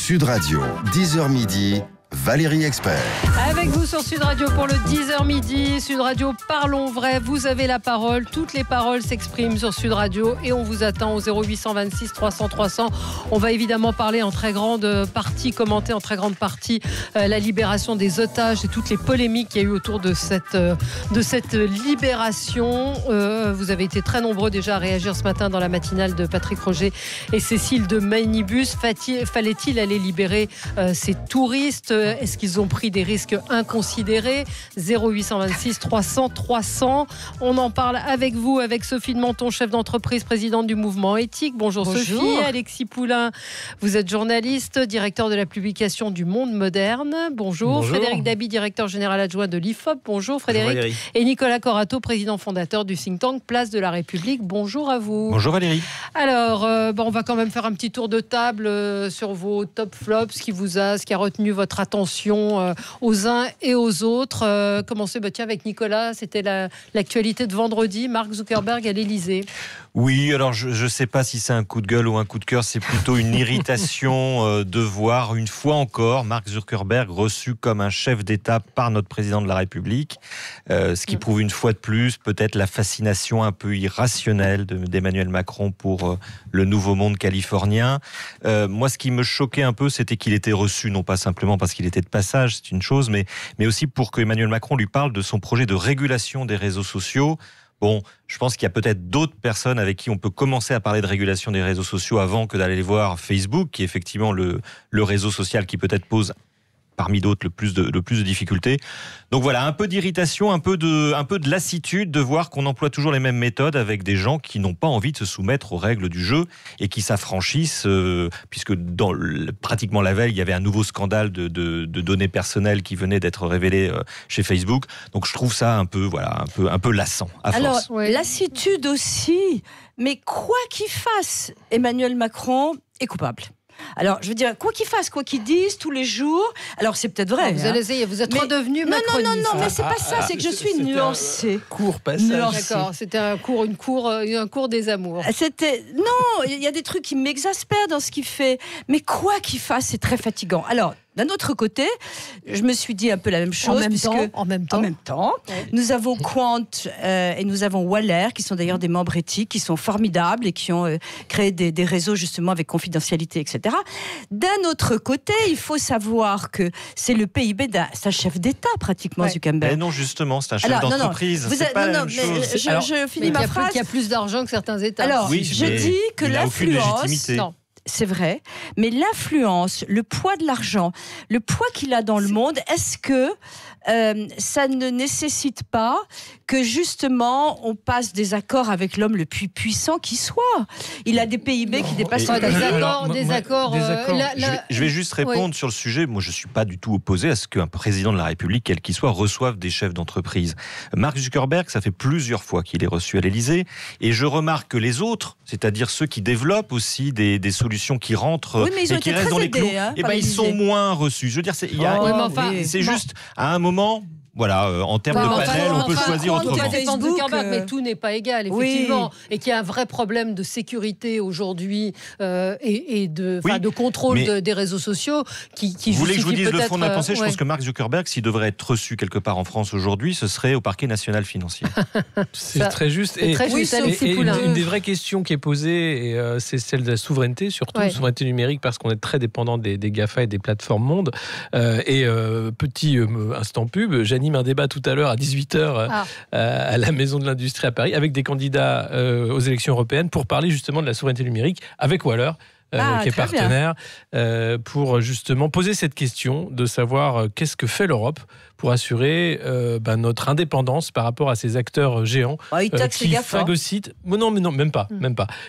Sud Radio, 10h midi, Valérie Expert. Avec vous sur Sud Radio pour le 10h midi. Sud Radio, parlons vrai. Vous avez la parole. Toutes les paroles s'expriment sur Sud Radio et on vous attend au 0826 300 300. On va évidemment parler en très grande partie, commenter en très grande partie la libération des otages et toutes les polémiques qu'il y a eu autour de cette libération. Vous avez été très nombreux déjà à réagir ce matin dans la matinale de Patrick Roger et Cécile de Minibus. Fallait-il aller libérer ces touristes ? Est-ce qu'ils ont pris des risques inconsidérés ? 0826 300 300. On en parle avec vous, avec Sophie de Menton, chef d'entreprise, présidente du mouvement éthique. Bonjour Sophie. Alexis Poulain, vous êtes journaliste, directeur de la publication du Monde Moderne. Bonjour. Frédéric Dabi, directeur général adjoint de l'IFOP. Bonjour Frédéric. Bonjour Valérie. Et Nicolas Corato, président fondateur du think tank Place de la République. Bonjour à vous. Bonjour Valérie. Alors, on va quand même faire un petit tour de table sur vos top flops, ce qui a retenu votre attention aux uns et aux autres. Commencez avec Nicolas, c'était l'actualité de vendredi, Mark Zuckerberg à l'Élysée. Oui, alors je ne sais pas si c'est un coup de gueule ou un coup de cœur, c'est plutôt une irritation de voir une fois encore Mark Zuckerberg reçu comme un chef d'État par notre président de la République, ce qui prouve une fois de plus peut-être la fascination un peu irrationnelle d'Emmanuel Macron pour le nouveau monde californien. Moi, ce qui me choquait un peu, c'était qu'il était reçu, non pas simplement parce qu'il était de passage, c'est une chose, mais aussi pour que Emmanuel Macron lui parle de son projet de régulation des réseaux sociaux. Bon, je pense qu'il y a peut-être d'autres personnes avec qui on peut commencer à parler de régulation des réseaux sociaux avant que d'aller voir Facebook, qui est effectivement le réseau social qui peut-être pose parmi d'autres le plus de difficultés. Donc voilà, un peu d'irritation, un peu de lassitude de voir qu'on emploie toujours les mêmes méthodes avec des gens qui n'ont pas envie de se soumettre aux règles du jeu et qui s'affranchissent, puisque pratiquement la veille, il y avait un nouveau scandale de données personnelles qui venait d'être révélé chez Facebook. Donc je trouve ça un peu lassant à force. Alors, lassitude aussi, mais quoi qu'il fasse, Emmanuel Macron est coupable. Alors, je veux dire, quoi qu'il fasse, quoi qu'il dise, tous les jours, alors c'est peut-être vrai. Vous êtes redevenu macroniste. Non, mais c'est pas ça, c'est que je suis nuancée. Court passage. D'accord, c'était un cours des amours. Non, il y a des trucs qui m'exaspèrent dans ce qu'il fait, mais quoi qu'il fasse, c'est très fatigant. Alors, d'un autre côté, je me suis dit un peu la même chose. En même temps. Ouais. Nous avons Quant et nous avons Waller, qui sont d'ailleurs des membres éthiques, qui sont formidables et qui ont créé des réseaux justement avec confidentialité, etc. D'un autre côté, il faut savoir que c'est le PIB d'un chef d'État pratiquement, Zuckerberg. Mais non, justement, c'est un chef d'entreprise. C'est pas la même chose. Je finis ma phrase. Il y a plus d'argent que certains États. Alors, je dis que l'influence... Non. C'est vrai, mais l'influence, le poids de l'argent, le poids qu'il a dans le monde, est-ce que ça ne nécessite pas que justement on passe des accords avec l'homme le plus puissant qui soit ? Il a des PIB qui dépassent des accords. Je vais juste répondre sur le sujet. Moi, je ne suis pas du tout opposé à ce qu'un président de la République, quel qu'il soit, reçoive des chefs d'entreprise. Mark Zuckerberg, ça fait plusieurs fois qu'il est reçu à l'Élysée, et je remarque que les autres, c'est-à-dire ceux qui développent aussi des solutions qui rentrent et qui restent dans les clous, ils sont moins reçus. Je veux dire, c'est juste à un moment. Voilà, en termes de panel, on peut choisir autrement. Mais tout n'est pas égal, effectivement. Oui. Et qu'il y a un vrai problème de sécurité aujourd'hui et de contrôle des réseaux sociaux qui Vous voulez que je vous dise le fond de ma pensée ? Je pense que Mark Zuckerberg, s'il devrait être reçu quelque part en France aujourd'hui, ce serait au parquet national financier. C'est très juste. C'est très juste, Alexis Poulain. Une des vraies questions qui est posée, c'est celle de la souveraineté, surtout souveraineté numérique, parce qu'on est très dépendant des GAFA et des plateformes monde. Petit instant pub, j'anime un débat tout à l'heure à 18h à la Maison de l'Industrie à Paris avec des candidats aux élections européennes pour parler justement de la souveraineté numérique avec Waller. Qui est partenaire, pour justement poser cette question de savoir qu'est-ce que fait l'Europe pour assurer notre indépendance par rapport à ces acteurs géants qui phagocytent. Non, même pas.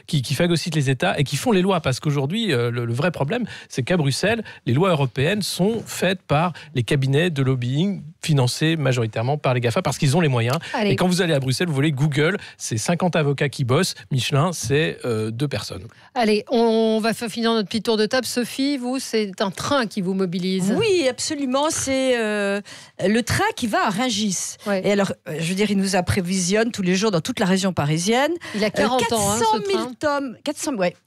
Qui phagocytent les États et qui font les lois. Parce qu'aujourd'hui, le vrai problème, c'est qu'à Bruxelles, les lois européennes sont faites par les cabinets de lobbying financés majoritairement par les GAFA parce qu'ils ont les moyens. Allez. Et quand vous allez à Bruxelles, vous voulez Google, c'est 50 avocats qui bossent. Michelin, c'est 2 personnes. Allez, on va finir notre petit tour de table. Sophie, vous, c'est un train qui vous mobilise. Oui, absolument. C'est le train qui va à Rungis. Ouais. Et alors, je veux dire, il nous approvisionne tous les jours dans toute la région parisienne. Il a 40 ans, hein, ce train.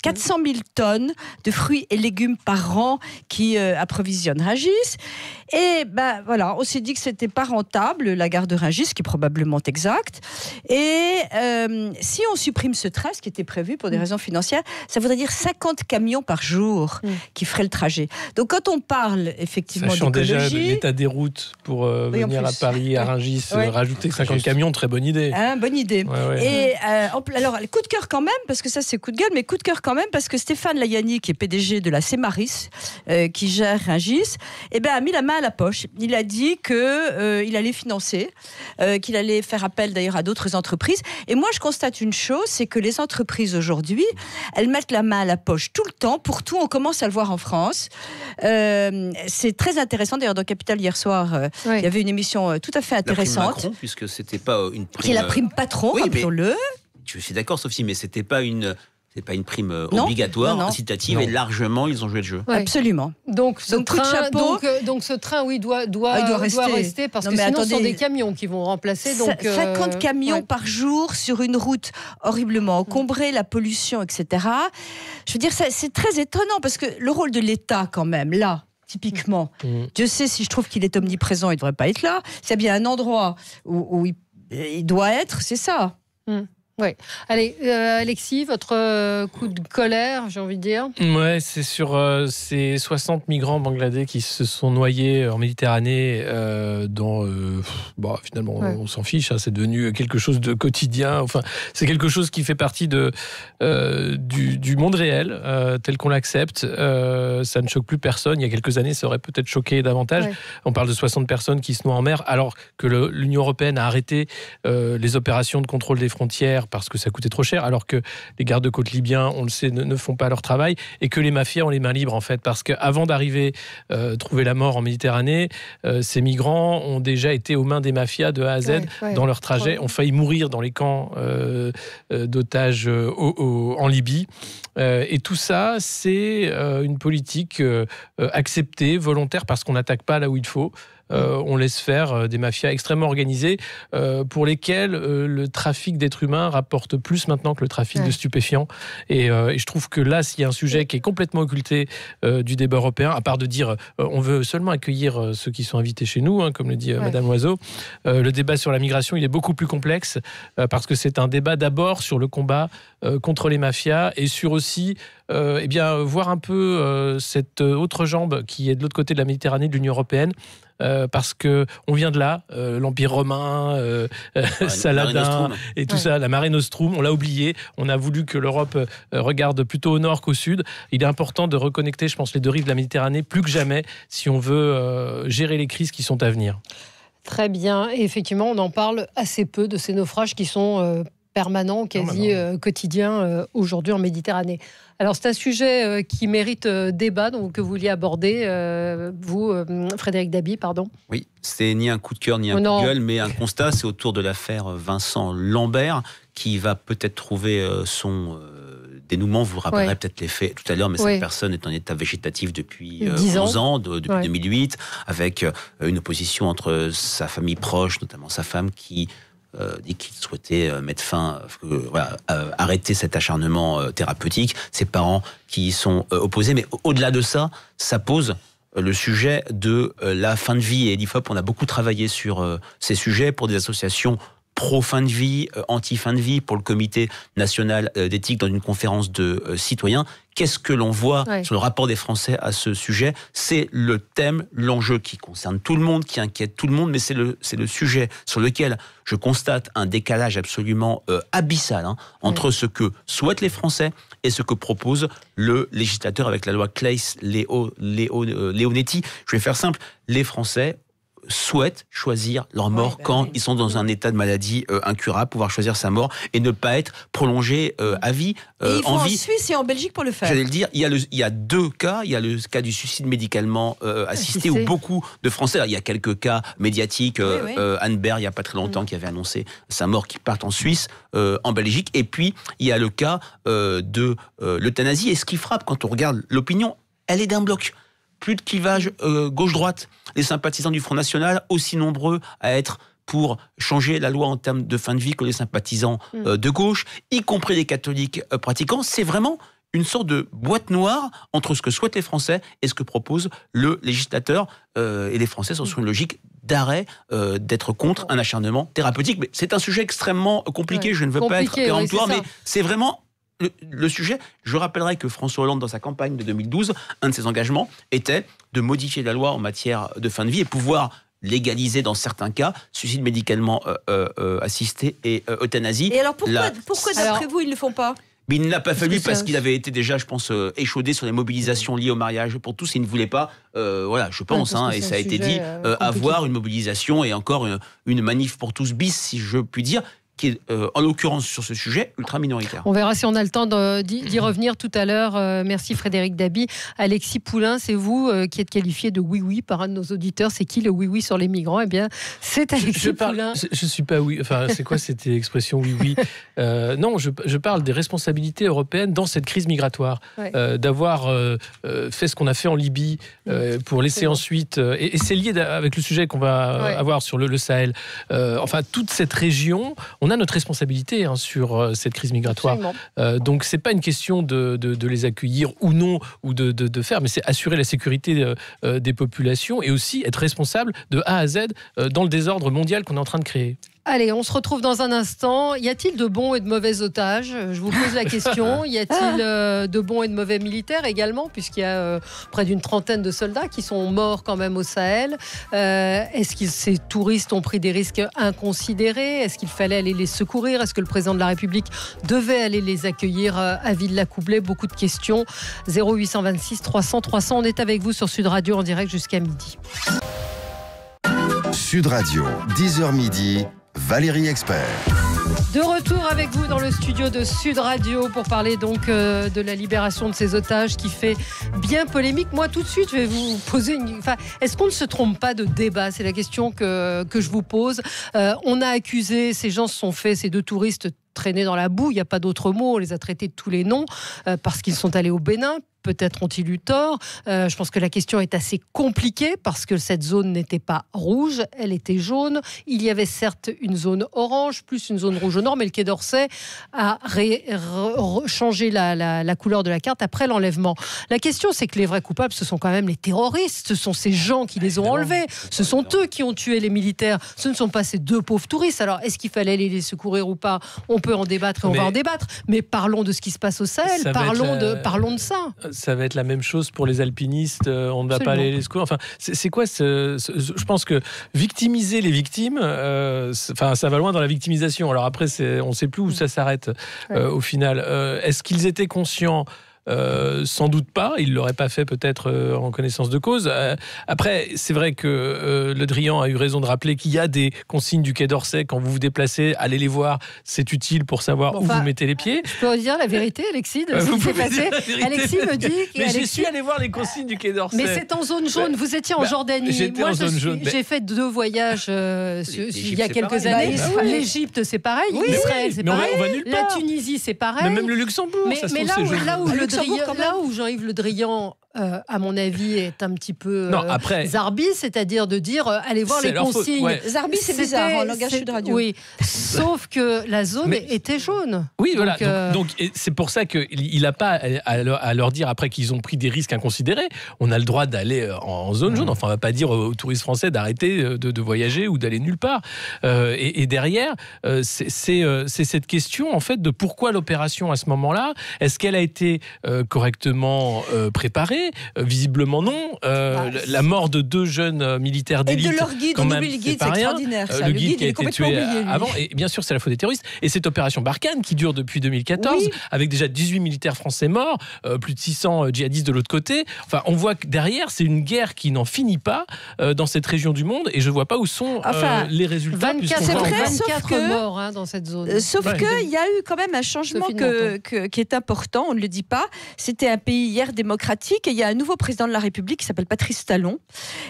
400 000 tonnes de fruits et légumes par an qui approvisionnent Rungis. Et ben voilà, on s'est dit que c'était pas rentable, la gare de Rungis, ce qui est probablement exact. Et si on supprime ce train, ce qui était prévu pour des raisons financières, ça voudrait dire 50 camions par jour qui feraient le trajet. Donc quand on parle effectivement sachant d'écologie... déjà l'état des routes pour venir à Paris, à Rungis, rajouter 50 camions, très bonne idée. Bonne idée. Ouais. Et alors, coup de cœur quand même, parce que ça c'est coup de gueule, mais coup de cœur quand même, parce que Stéphane Layani, qui est PDG de la Cemaris, qui gère Rungis, a mis la main à la poche. Il a dit qu'il allait financer, qu'il allait faire appel d'ailleurs à d'autres entreprises. Et moi, je constate une chose, c'est que les entreprises aujourd'hui, elles mettent la main à la poche tout le temps. Pour tout, on commence à le voir en France. C'est très intéressant. D'ailleurs, dans Capital, hier soir, il y avait une émission tout à fait intéressante. La prime Macron, puisque c'était pas une prime... Qui est la prime patron, rappelons-le. Je suis d'accord, Sophie, mais c'était pas une... C'est pas une prime obligatoire, incitative, et largement, ils ont joué le jeu. Ouais. Absolument. Donc ce train, oui, doit rester, parce que sinon, ce sont des camions qui vont remplacer. Donc, 50 camions par jour sur une route horriblement encombrée, la pollution, etc. Je veux dire, c'est très étonnant, parce que le rôle de l'État, quand même, là, typiquement, Dieu sait si je trouve qu'il est omniprésent, il ne devrait pas être là. S'il y a bien un endroit où il doit être, c'est ça. Oui. Allez, Alexis, votre coup de colère, j'ai envie de dire. Ouais, c'est sur ces 60 migrants bangladais qui se sont noyés en Méditerranée, finalement, on s'en fiche, hein, c'est devenu quelque chose de quotidien. Enfin, c'est quelque chose qui fait partie du monde réel, tel qu'on l'accepte. Ça ne choque plus personne. Il y a quelques années, ça aurait peut-être choqué davantage. Ouais. On parle de 60 personnes qui se noient en mer, alors que l'Union européenne a arrêté les opérations de contrôle des frontières parce que ça coûtait trop cher, alors que les gardes-côtes libyens, on le sait, ne font pas leur travail, et que les mafias ont les mains libres, en fait, parce qu'avant d'arriver trouver la mort en Méditerranée, ces migrants ont déjà été aux mains des mafias de A à Z dans leur trajet, ont failli mourir dans les camps d'otages en Libye. Et tout ça, c'est une politique acceptée, volontaire, parce qu'on n'attaque pas là où il faut. On laisse faire des mafias extrêmement organisées pour lesquelles le trafic d'êtres humains rapporte plus maintenant que le trafic de stupéfiants. Et je trouve que là, s'il y a un sujet qui est complètement occulté du débat européen, à part de dire on veut seulement accueillir ceux qui sont invités chez nous, hein, comme le dit Madame Loiseau, le débat sur la migration, il est beaucoup plus complexe parce que c'est un débat d'abord sur le combat contre les mafias et sur aussi voir un peu cette autre jambe qui est de l'autre côté de la Méditerranée, de l'Union européenne. Parce que on vient de là, l'Empire romain, Saladin et tout ça, la Mare Nostrum, on l'a oublié. On a voulu que l'Europe regarde plutôt au nord qu'au sud. Il est important de reconnecter, je pense, les deux rives de la Méditerranée plus que jamais si on veut gérer les crises qui sont à venir. Très bien. Et effectivement, on en parle assez peu de ces naufrages qui sont permanents, quasi quotidiens aujourd'hui en Méditerranée. Alors c'est un sujet qui mérite débat, donc que vous vouliez aborder, vous, Frédéric Dabi, pardon. Oui, c'est ni un coup de cœur ni un coup de gueule, mais un constat, c'est autour de l'affaire Vincent Lambert, qui va peut-être trouver son dénouement. Vous vous rappellerez peut-être les faits tout à l'heure, mais cette personne est en état végétatif depuis 11 ans, depuis 2008, avec une opposition entre sa famille proche, notamment sa femme, qui dit qu'il souhaitait mettre fin, arrêter cet acharnement thérapeutique. Ses parents qui y sont opposés. Mais au-delà de ça, ça pose le sujet de la fin de vie. Et l'IFOP, on a beaucoup travaillé sur ces sujets pour des associations pro-fin de vie, anti-fin de vie, pour le comité national d'éthique dans une conférence de citoyens. Qu'est-ce que l'on voit sur le rapport des Français à ce sujet ? C'est le thème, l'enjeu qui concerne tout le monde, qui inquiète tout le monde, mais c'est le sujet sur lequel je constate un décalage absolument abyssal entre ce que souhaitent les Français et ce que propose le législateur avec la loi Claes-Leonetti. Je vais faire simple, les Français souhaitent choisir leur mort quand ils sont dans un état de maladie incurable, pouvoir choisir sa mort et ne pas être prolongé à vie. Et ils vont en Suisse et en Belgique pour le faire. J'allais le dire, il y a deux cas. Il y a le cas du suicide médicalement assisté où beaucoup de Français, il y a quelques cas médiatiques, Anne Baird, il n'y a pas très longtemps, qui avait annoncé sa mort, qui part en Suisse, en Belgique. Et puis, il y a le cas de l'euthanasie. Et ce qui frappe quand on regarde l'opinion, elle est d'un bloc. plus de clivage gauche-droite. Les sympathisants du Front National, aussi nombreux à être pour changer la loi en termes de fin de vie que les sympathisants de gauche, y compris les catholiques pratiquants. C'est vraiment une sorte de boîte noire entre ce que souhaitent les Français et ce que propose le législateur. Et les Français sont sur une logique d'arrêt, d'être contre un acharnement thérapeutique. Mais c'est un sujet extrêmement compliqué, je ne veux pas être péremptoire, mais c'est vraiment le sujet. Je rappellerai que François Hollande, dans sa campagne de 2012, un de ses engagements était de modifier la loi en matière de fin de vie et pouvoir légaliser dans certains cas suicide médicalement assisté et euthanasie. Et alors pourquoi d'après vous ils ne le font pas ? Mais il ne l'a pas fallu parce qu'il avait été déjà, je pense, échaudé sur les mobilisations liées au mariage pour tous et il ne voulait pas, je pense, et ça a été dit, avoir une mobilisation et encore une manif pour tous bis, si je puis dire, qui est, en l'occurrence, sur ce sujet, ultra minoritaire. On verra si on a le temps d'y revenir tout à l'heure. Merci Frédéric Dabi. Alexis Poulain, c'est vous qui êtes qualifié de oui-oui par un de nos auditeurs. C'est qui le oui-oui sur les migrants ? Eh bien, c'est Alexis Poulain. Je suis pas oui. Enfin, c'est quoi cette expression oui-oui ? Non, je parle des responsabilités européennes dans cette crise migratoire. D'avoir fait ce qu'on a fait en Libye pour laisser ensuite... et c'est lié avec le sujet qu'on va avoir sur le Sahel. Toute cette région... On a notre responsabilité sur cette crise migratoire. Donc, ce n'est pas une question de les accueillir ou non, ou de faire, mais c'est assurer la sécurité des populations et aussi être responsable de A à Z dans le désordre mondial qu'on est en train de créer. Allez, on se retrouve dans un instant. Y a-t-il de bons et de mauvais otages ? Je vous pose la question. Y a-t-il de bons et de mauvais militaires également, puisqu'il y a près d'une trentaine de soldats qui sont morts quand même au Sahel. Est-ce que ces touristes ont pris des risques inconsidérés ? Est-ce qu'il fallait aller les secourir ? Est-ce que le président de la République devait aller les accueillir à Villers-la-Coublay ? Beaucoup de questions. 0826 300 300. On est avec vous sur Sud Radio en direct jusqu'à midi. Sud Radio, 10h midi. Valérie Expert. De retour avec vous dans le studio de Sud Radio pour parler donc de la libération de ces otages qui fait bien polémique. Moi, tout de suite, je vais vous poser est-ce qu'on ne se trompe pas de débat ? C'est la question que je vous pose. On a accusé, ces gens se sont fait, ces deux touristes traînés dans la boue, il n'y a pas d'autre mot, on les a traités de tous les noms parce qu'ils sont allés au Bénin. Peut-être ont-ils eu tort. Je pense que la question est assez compliquée parce que cette zone n'était pas rouge, elle était jaune. Il y avait certes une zone orange, plus une zone rouge au nord, mais le Quai d'Orsay a changé la couleur de la carte après l'enlèvement. La question, c'est que les vrais coupables, ce sont quand même les terroristes. Ce sont ces gens qui les ont enlevés. Ce sont eux qui ont tué les militaires. Ce ne sont pas ces deux pauvres touristes. Alors, est-ce qu'il fallait les secourir ou pas ? On peut en débattre et on va en débattre. Mais parlons de ce qui se passe au Sahel. Parlons de ça. Ça va être la même chose pour les alpinistes, on ne va pas aller les secourir. Enfin, c'est quoi je pense que victimiser les victimes, ça va loin dans la victimisation. Alors après, on ne sait plus où ça s'arrête au final. Est-ce qu'ils étaient conscients ? Sans doute pas, il ne l'aurait pas fait peut-être en connaissance de cause. Après, c'est vrai que Le Drian a eu raison de rappeler qu'il y a des consignes du Quai d'Orsay. Quand vous vous déplacez, allez les voir, c'est utile pour savoir où vous mettez les pieds. Je peux dire la vérité, Alexis, de ce qui s'est passé. Alexis me dit... Mais j'y suis allé voir les consignes du Quai d'Orsay. Mais c'est en zone jaune, vous étiez en Jordanie. Moi, j'ai fait 2 voyages il y a quelques années. L'Égypte, c'est pareil. Israël, c'est pareil. La Tunisie, c'est pareil. Mais même le Luxembourg, mais là où Jean-Yves Le Drian, à mon avis, est un petit peu zarbi, c'est-à-dire de dire allez voir les consignes. Zarbi, c'est bizarre en langage Sud Radio. Oui, sauf que la zone était jaune. Oui, donc, voilà. Donc c'est pour ça qu'il n'a pas à leur dire après qu'ils ont pris des risques inconsidérés. On a le droit d'aller en zone jaune. Enfin, on ne va pas dire aux touristes français d'arrêter de voyager ou d'aller nulle part. Et derrière, c'est cette question en fait de pourquoi l'opération à ce moment-là. Est-ce qu'elle a été correctement préparée ? Visiblement non. La mort de 2 jeunes militaires d'élite. Et de leur guide, on oublie le guide, c'est extraordinaire. Le guide qui a été tué avant. Et bien sûr, c'est la faute des terroristes. Et cette opération Barkhane qui dure depuis 2014, avec déjà 18 militaires français morts, plus de 600 djihadistes de l'autre côté. Enfin, on voit que derrière, c'est une guerre qui n'en finit pas dans cette région du monde. Et je ne vois pas où sont les résultats. 24 morts dans cette zone. Sauf qu'il y a eu quand même un changement qui est important, on ne le dit pas. C'était un pays hier démocratique qu'il y a un nouveau président de la République qui s'appelle Patrice Talon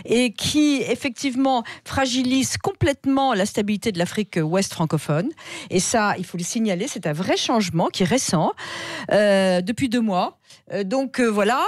et qui effectivement fragilise complètement la stabilité de l'Afrique ouest francophone. Et ça, il faut le signaler, c'est un vrai changement qui est récent, depuis 2 mois. Voilà.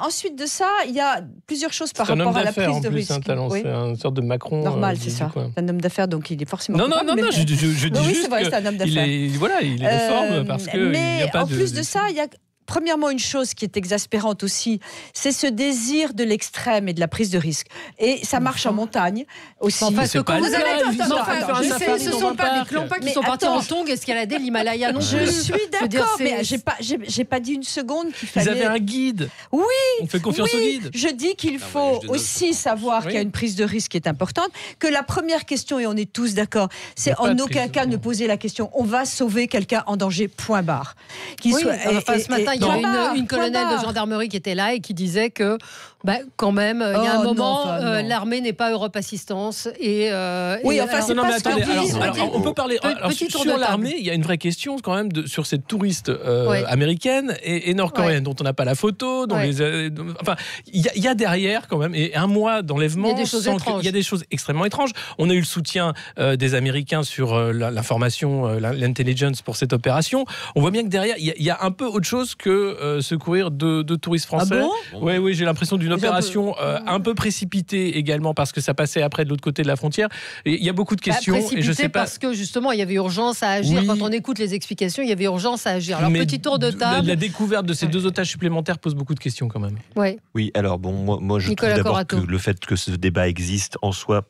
Ensuite de ça, il y a plusieurs choses par rapport à la prise de risque. Oui. C'est une sorte de Macron. Normal, c'est ça. C'est un homme d'affaires, donc il est forcément. Non, je dis juste c'est vrai, c'est un homme d'affaires. Il est de forme parce que. Mais en plus de ça, il y a. Premièrement, une chose qui est exaspérante aussi, c'est ce désir de l'extrême et de la prise de risque. Et ça marche en montagne aussi. Enfin, c'est pas le cas. Ce ne sont pas des clampas qui sont partis en tongs escalader l'Himalaya non plus. Je suis d'accord, mais j'ai pas dit une seconde qu'il fallait... Ils avaient un guide. Oui. On fait confiance au guide. Je dis qu'il faut aussi savoir qu'il y a une prise de risque qui est importante, que la première question, et on est tous d'accord, c'est en aucun cas ne poser la question on va sauver quelqu'un en danger, point barre. Ce matin, il y avait une colonelle de gendarmerie qui était là et qui disait que, quand même, il y a un moment, l'armée n'est pas Europe Assistance. On peut parler. Sur l'armée, il y a une vraie question quand même sur cette touriste américaine et nord-coréenne dont on n'a pas la photo. Il y a derrière quand même, et un mois d'enlèvement. Il y a des choses extrêmement étranges. On a eu le soutien des Américains sur l'information, l'intelligence pour cette opération. On voit bien que derrière, il y a un peu autre chose que secourir de touristes français. Ah bon ? Oui, j'ai l'impression d'une opération un peu précipitée également parce que ça passait après de l'autre côté de la frontière. Et il y a beaucoup de questions. Et je sais pas... parce que justement, il y a avait urgence à agir. Oui. Quand on écoute les explications, il y avait urgence à agir. Alors, petit tour de table. La découverte de ces deux otages supplémentaires pose beaucoup de questions quand même. Oui, alors bon, moi je trouve d'abord que le fait que ce débat existe en soi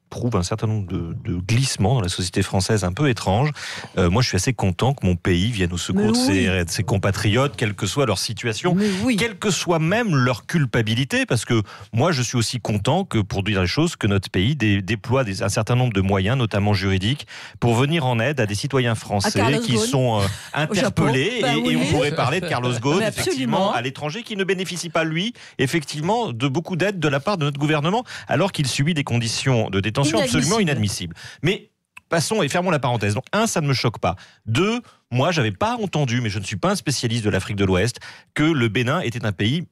prouve un certain nombre de glissements dans la société française un peu étranges. Moi, je suis assez content que mon pays vienne au secours de ses compatriotes, quelle que soit leur situation, quelle que soit même leur culpabilité, parce que moi, je suis aussi content que, pour dire les choses, que notre pays déploie un certain nombre de moyens, notamment juridiques, pour venir en aide à des citoyens français qui sont interpellés. Et on pourrait parler de Carlos Ghosn, effectivement, à l'étranger, qui ne bénéficie pas, lui, effectivement, de beaucoup d'aide de la part de notre gouvernement, alors qu'il subit des conditions de détention absolument inadmissible. Mais passons et fermons la parenthèse. Donc, 1, ça ne me choque pas. 2, moi, j'avais pas entendu, mais je ne suis pas un spécialiste de l'Afrique de l'Ouest, que le Bénin était un pays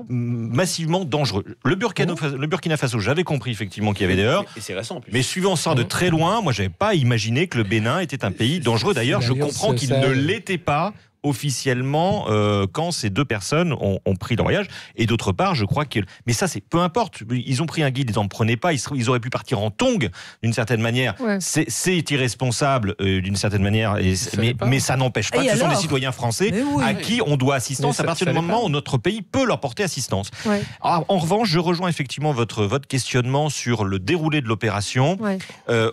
massivement dangereux. Le Burkina Faso, j'avais compris effectivement qu'il y avait des heurts. Et c'est récent en plus. Mais suivant ça de très loin, moi, j'avais pas imaginé que le Bénin était un pays dangereux. D'ailleurs, je comprends qu'il ne l'était pas officiellement quand ces deux personnes ont pris leur voyage. Et d'autre part, je crois que... Mais ça, c'est peu importe. Ils ont pris un guide, ils n'en prenaient pas. Ils auraient pu partir en tongs, d'une certaine manière. C'est irresponsable, d'une certaine manière. Mais ça n'empêche pas que ce sont des citoyens français à qui on doit assistance à partir du moment où notre pays peut leur porter assistance. Alors, en revanche, je rejoins effectivement votre questionnement sur le déroulé de l'opération.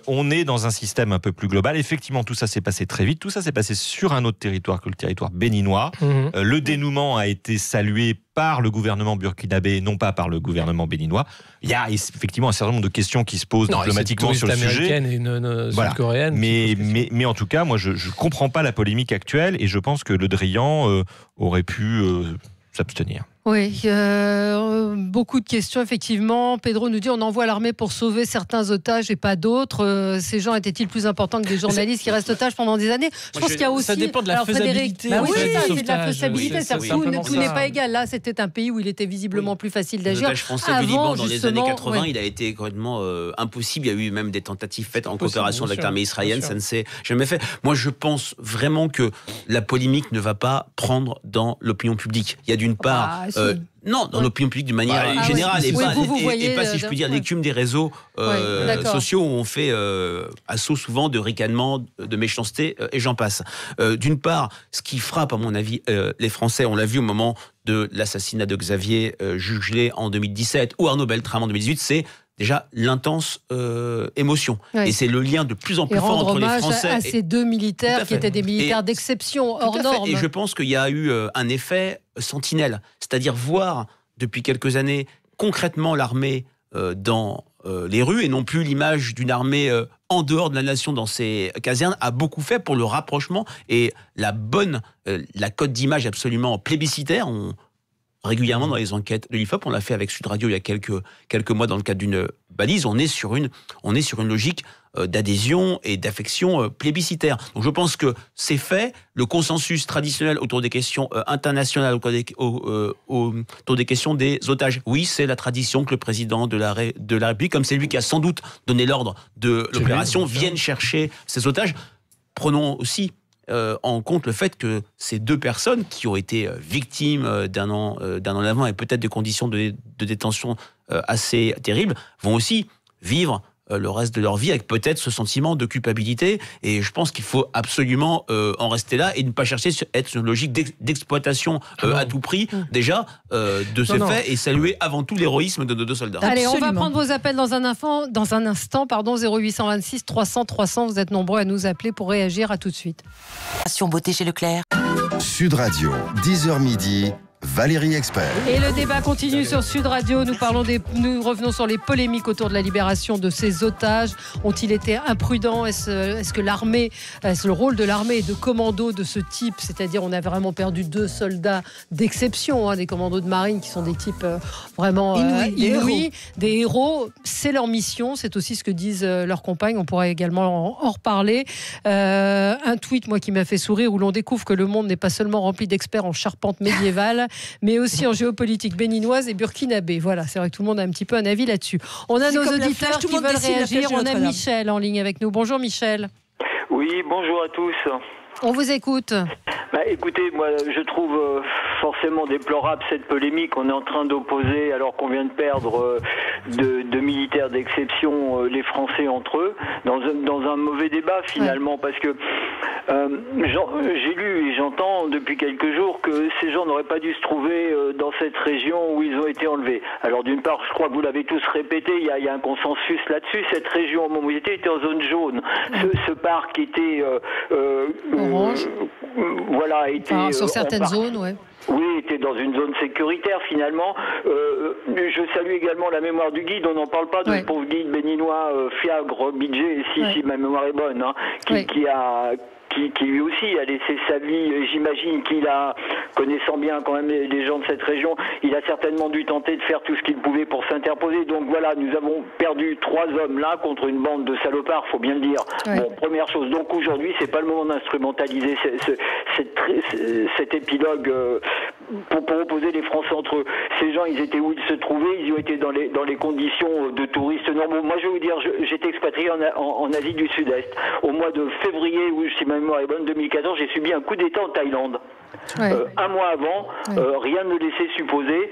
On est dans un système un peu plus global. Effectivement, tout ça s'est passé très vite. Tout ça s'est passé sur un autre territoire que le territoire béninois. Le dénouement a été salué par le gouvernement burkinabé, non pas par le gouvernement béninois. Il y a effectivement un certain nombre de questions qui se posent diplomatiquement sur le sujet. Et sud-coréenne. Mais en tout cas, moi, je ne comprends pas la polémique actuelle et je pense que Le Drian aurait pu s'abstenir. Oui, beaucoup de questions, effectivement. Pedro nous dit on envoie l'armée pour sauver certains otages et pas d'autres. Ces gens étaient-ils plus importants que des journalistes qui restent otages pendant des années ? Je pense qu'il y a aussi... Ça dépend de la faisabilité. C'est de la faisabilité. Tout n'est pas égal. Là, c'était un pays où il était visiblement plus facile d'agir. L'otage français du Liban, dans les années 80, il a été complètement impossible. Il y a eu même des tentatives faites en coopération avec l'armée israélienne. Ça ne s'est jamais fait. Moi, je pense vraiment que la polémique ne va pas prendre dans l'opinion publique. Il y a d'une part... non, dans l'opinion publique d'une manière générale et pas, si je puis dire, l'écume des réseaux sociaux où on fait assaut souvent de ricanement, de méchanceté et j'en passe. D'une part, ce qui frappe à mon avis les Français, on l'a vu au moment de l'assassinat de Xavier Jugelé en 2017 ou Arnaud Beltrame en 2018, c'est déjà l'intense émotion. Et c'est le lien de plus en plus fort entre les Français. À ces deux militaires qui étaient des militaires d'exception, hors norme. Et je pense qu'il y a eu un effet sentinelle, c'est-à-dire voir depuis quelques années concrètement l'armée dans les rues et non plus l'image d'une armée en dehors de la nation dans ses casernes a beaucoup fait pour le rapprochement et la cote d'image absolument plébiscitaire. Régulièrement dans les enquêtes de l'IFOP, on l'a fait avec Sud Radio il y a quelques mois dans le cadre d'une balise, on est sur une logique d'adhésion et d'affection plébiscitaire. Donc je pense que c'est fait. Le consensus traditionnel autour des questions internationales, autour des questions des otages. Oui, c'est la tradition que le président de la République, comme c'est lui qui a sans doute donné l'ordre de l'opération, vienne chercher ces otages. Prenons aussi en compte le fait que ces 2 personnes qui ont été victimes d'un enlèvement et peut-être des conditions de détention assez terribles vont aussi vivre le reste de leur vie avec peut-être ce sentiment de culpabilité. Et je pense qu'il faut absolument en rester là et ne pas chercher à être une logique d'exploitation à tout prix, déjà, de ce fait, et saluer avant tout l'héroïsme de nos 2 soldats. Allez, Absolument. on va prendre vos appels dans un instant, 0826 300 300. Vous êtes nombreux à nous appeler pour réagir. À tout de suite. Beauté chez Leclerc. Sud Radio, 10h midi, Valérie Expert. Et le débat continue sur Sud Radio. Nous revenons sur les polémiques autour de la libération de ces otages. Ont-ils été imprudents ? Est-ce que le rôle de l'armée et de commando de ce type, c'est-à-dire on a vraiment perdu 2 soldats d'exception, des commandos de marine qui sont des types vraiment inouïs, des héros. C'est leur mission. C'est aussi ce que disent leurs compagnes. On pourrait également en reparler. Un tweet, moi, qui m'a fait sourire, où l'on découvre que le monde n'est pas seulement rempli d'experts en charpente médiévale, mais aussi en géopolitique béninoise et burkinabé. Voilà, c'est vrai que tout le monde a un petit peu un avis là-dessus. On a nos auditeurs qui veulent réagir. On a Michel en ligne avec nous. Bonjour Michel. Oui, bonjour à tous. On vous écoute. Écoutez, moi je trouve forcément déplorable cette polémique. On est en train d'opposer, alors qu'on vient de perdre de militaires d'exception, les Français entre eux, dans un mauvais débat finalement, parce que j'ai lu et j'entends depuis quelques jours que ces gens n'auraient pas dû se trouver dans cette région où ils ont été enlevés. Alors d'une part, je crois que vous l'avez tous répété, il y a un consensus là-dessus. Cette région, au moment où ils étaient, était en zone jaune. Ce parc était orange. Voilà, était sur certaines zones, ouais. Oui, était dans une zone sécuritaire finalement. Je salue également la mémoire du guide. On n'en parle pas de ce pauvre guide béninois Fiagre Bidget, si ma mémoire est bonne, qui lui aussi a laissé sa vie. J'imagine qu'il a, connaissant bien quand même les gens de cette région, il a certainement dû tenter de faire tout ce qu'il pouvait pour s'interposer. Donc voilà, nous avons perdu 3 hommes là contre une bande de salopards, faut bien le dire. Bon, première chose. Donc aujourd'hui, c'est pas le moment d'instrumentaliser cet épilogue pour opposer les Français entre eux. Ces gens, ils étaient où ils se trouvaient? Ils ont été dans les conditions de touristes normaux. Moi, je vais vous dire, j'étais expatrié en Asie du Sud-Est. Au mois de février, si ma mémoire est bonne, 2014, j'ai subi un coup d'État en Thaïlande. Un mois avant, rien ne laissait supposer.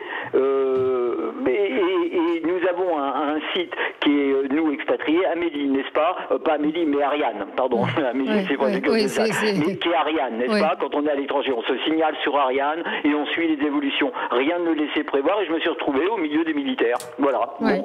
Et nous avons un site qui est, nous, expatriés, Amélie, n'est-ce pas? Pas Amélie, mais Ariane, pardon. Amélie, c'est pas ça. Mais qui est Ariane, n'est-ce pas? Quand on est à l'étranger, on se signale sur Ariane et on suit les évolutions. Rien ne le laissait prévoir et je me suis retrouvé au milieu des militaires. Voilà. Bon,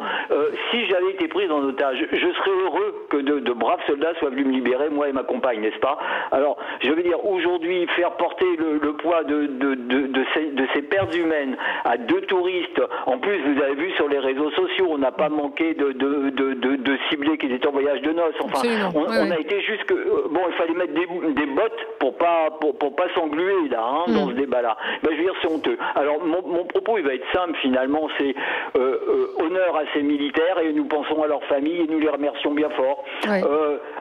si j'avais été prise en otage, je serais heureux que de braves soldats soient venus me libérer, moi et ma compagne, n'est-ce pas? Alors, je veux dire, aujourd'hui, faire porter le poids de ces pertes humaines à 2 touristes. En plus, vous avez vu sur les réseaux sociaux, on n'a pas manqué de cibler qu'ils étaient en voyage de noces. Enfin, on a été jusque bon, il fallait mettre des bottes pour pas s'engluer là, dans ce débat-là. Je veux dire, c'est honteux. Alors, mon propos, il va être simple finalement, c'est honneur à ces militaires et nous pensons à leurs familles et nous les remercions bien fort.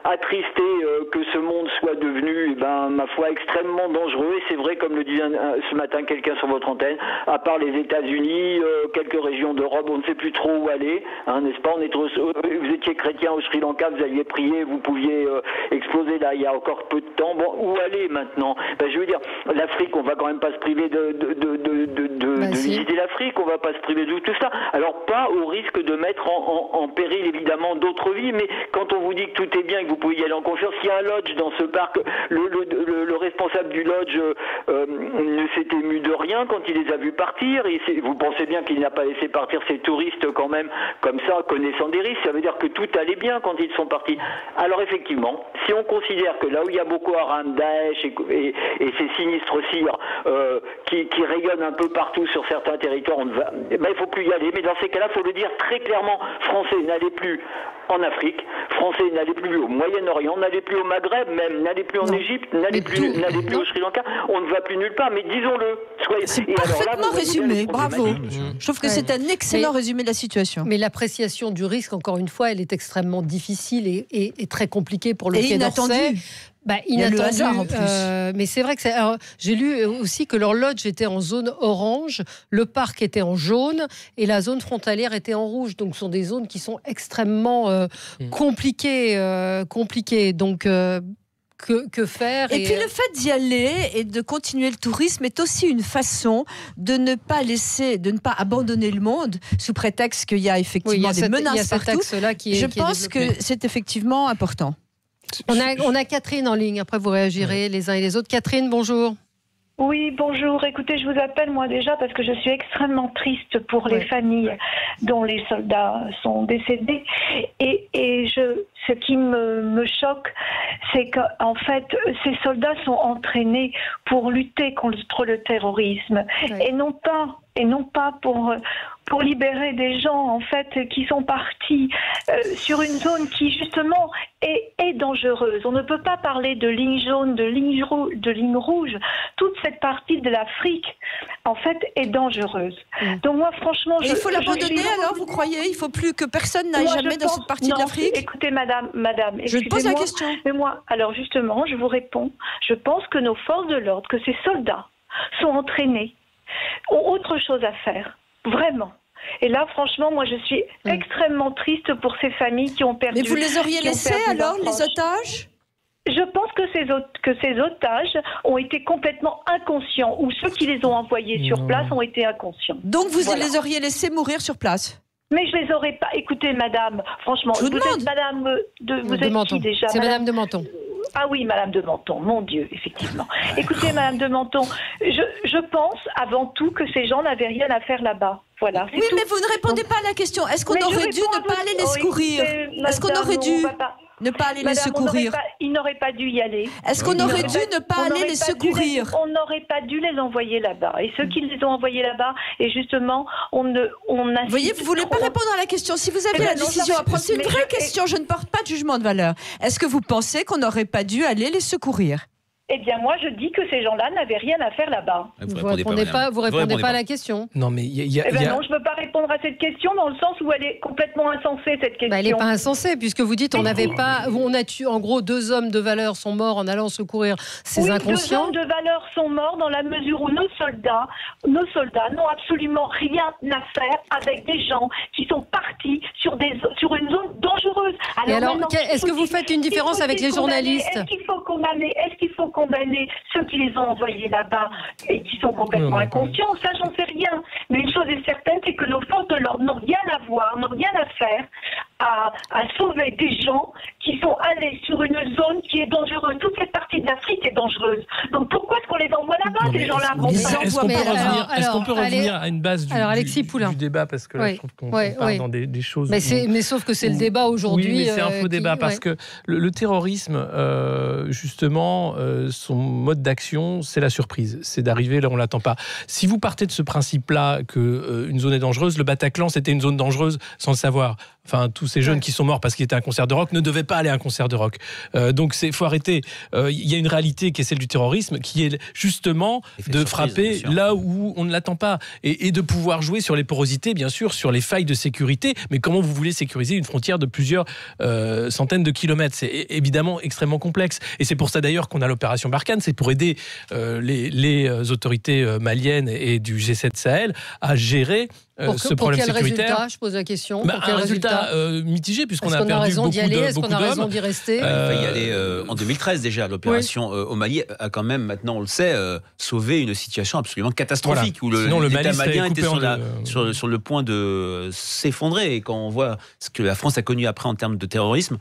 Attristé que ce monde soit devenu, ma foi, extrêmement dangereux. Et c'est vrai, comme le disait ce matin quelqu'un sur votre antenne, à part les États-Unis, quelques régions d'Europe, on ne sait plus trop où aller, n'est-ce pas? Vous étiez chrétien au Sri Lanka, vous alliez prier, vous pouviez exploser là il y a encore peu de temps. Bon, où aller maintenant? Je veux dire, l'Afrique, on va quand même pas se priver de visiter l'Afrique, on va pas se priver de tout ça. Alors pas au risque de mettre en péril évidemment d'autres vies, mais quand on vous dit que tout est bien, que vous pouvez y aller en confiance, il y a un lodge dans ce parc, le responsable du lodge ne s'est ému de rien quand il les a vus partir. Et vous pensez bien qu'il n'a pas laissé partir ces touristes quand même comme ça, connaissant des risques. Ça veut dire que tout allait bien quand ils sont partis. Alors effectivement, si on considère que là où il y a Boko Haram, Daesh et ces sinistres cires qui rayonnent un peu partout sur certains territoires, il ne faut plus y aller. Mais dans ces cas-là, il faut le dire très clairement, Français, n'allez plus en Afrique. Français n'allez plus au Moyen-Orient, n'allez plus au Maghreb, même n'allez plus en Égypte, n'allez plus au Sri Lanka. On ne va plus nulle part, mais disons-le. C'est parfaitement résumé, bravo. Je trouve que c'est un excellent résumé de la situation. Mais l'appréciation du risque, encore une fois, elle est extrêmement difficile et très compliquée pour le Quai d'Orsay. Inattendu. Le hasard en plus. Mais c'est vrai que j'ai lu aussi que l'horloge était en zone orange, le parc était en jaune et la zone frontalière était en rouge. Donc, ce sont des zones qui sont extrêmement compliquées. Donc, que faire? Et puis le fait d'y aller et de continuer le tourisme est aussi une façon de ne pas abandonner le monde sous prétexte qu'il y a effectivement des menaces partout. Je pense que c'est effectivement important. On a Catherine en ligne, après vous réagirez les uns et les autres. Catherine, bonjour. Oui, bonjour. Écoutez, je vous appelle moi déjà parce que je suis extrêmement triste pour les familles dont les soldats sont décédés. Ce qui me choque, c'est qu'en fait, ces soldats sont entraînés pour lutter contre le terrorisme et non pas pour libérer des gens en fait qui sont partis sur une zone qui justement est dangereuse. On ne peut pas parler de ligne jaune, de ligne rouge. Toute cette partie de l'Afrique en fait est dangereuse. Donc moi franchement, il faut l'abandonner alors, vous croyez? Il faut plus que personne n'aille jamais dans cette partie de l'Afrique? Écoutez madame, je pose la question. Mais moi, alors justement, je vous réponds. Je pense que nos forces de l'ordre, que ces soldats sont entraînés, ont autre chose à faire, vraiment. Et là, franchement, moi, je suis extrêmement triste pour ces familles qui ont perdu. Mais vous les auriez laissés alors, les otages? Je pense que ces otages ont été complètement inconscients, ou ceux qui les ont envoyés sur place ont été inconscients. Donc vous les auriez laissés mourir sur place? Mais je les aurais pas. Écoutez, madame, franchement, vous êtes madame vous êtes qui déjà? C'est madame de Menton. Ah oui, madame de Menton, mon Dieu, effectivement. Écoutez, madame de Menton, je pense avant tout que ces gens n'avaient rien à faire là-bas. Voilà. Oui, mais vous ne répondez pas à la question. Est-ce qu'on aurait dû ne pas aller les secourir? Est-ce qu'on aurait dû ne pas aller les secourir? Ils n'auraient pas dû y aller. Est-ce qu'on aurait dû ne pas aller les secourir? On n'aurait pas dû les envoyer là-bas. Et ceux qui les ont envoyés là-bas, et justement, on a... Vous voyez, vous ne voulez pas répondre à la question. Si vous avez la décision à prendre, c'est une vraie question. Je ne porte pas de jugement de valeur. Est-ce que vous pensez qu'on n'aurait pas dû aller les secourir? Eh bien, moi, je dis que ces gens-là n'avaient rien à faire là-bas. Vous répondez pas à la question. Non, mais non, je ne peux pas répondre à cette question dans le sens où elle est complètement insensée, cette question. Elle n'est pas insensée, puisque vous dites on a tué, en gros, 2 hommes de valeur sont morts en allant secourir ces inconscients. 2 hommes de valeur sont morts dans la mesure où nos soldats n'ont absolument rien à faire avec des gens qui sont partis sur une zone dangereuse. Alors est-ce que vous faites une différence avec les journalistes? Est-ce qu'il faut condamner ceux qui les ont envoyés là-bas et qui sont complètement inconscients? Ça, j'en sais rien. Mais une chose est certaine, c'est que nos forces de l'ordre n'ont rien à voir, n'ont rien à faire à sauver des gens qui sont allés sur une zone qui est dangereuse. Toute cette partie de l'Afrique est dangereuse. Donc pourquoi est-ce qu'on les envoie là-bas, ces gens-là? Est-ce qu'on peut revenir à une base du débat? Parce que là, je trouve qu'on part dans des choses... Mais sauf que c'est le débat aujourd'hui. Oui, mais c'est un faux débat, parce que le terrorisme, justement, son mode d'action, c'est la surprise. C'est d'arriver là où on ne l'attend pas. Si vous partez de ce principe-là, qu'une zone est dangereuse, le Bataclan, c'était une zone dangereuse sans le savoir. Enfin, tous ces jeunes qui sont morts parce qu'il était un concert de rock ne devaient pas aller à un concert de rock. Donc, il faut arrêter. Il y a une réalité qui est celle du terrorisme, qui est justement de frapper là où on ne l'attend pas. Et de pouvoir jouer sur les porosités, bien sûr, sur les failles de sécurité. Mais comment vous voulez sécuriser une frontière de plusieurs centaines de kilomètres? C'est évidemment extrêmement complexe. Et c'est pour ça d'ailleurs qu'on a l'opération Barkhane. C'est pour aider les autorités maliennes et du G7 Sahel à gérer ce problème sécuritaire. Résultat, je pose la question. Un résultat mitigé, puisqu'on a perdu beaucoup d'hommes. Est-ce qu'on a raison d'y rester? Il va y aller en 202013 déjà. L'opération au Mali a quand même, maintenant on le sait, sauvé une situation absolument catastrophique, où l'État malien était sur le point de s'effondrer. Et quand on voit ce que la France a connu après en termes de terrorisme,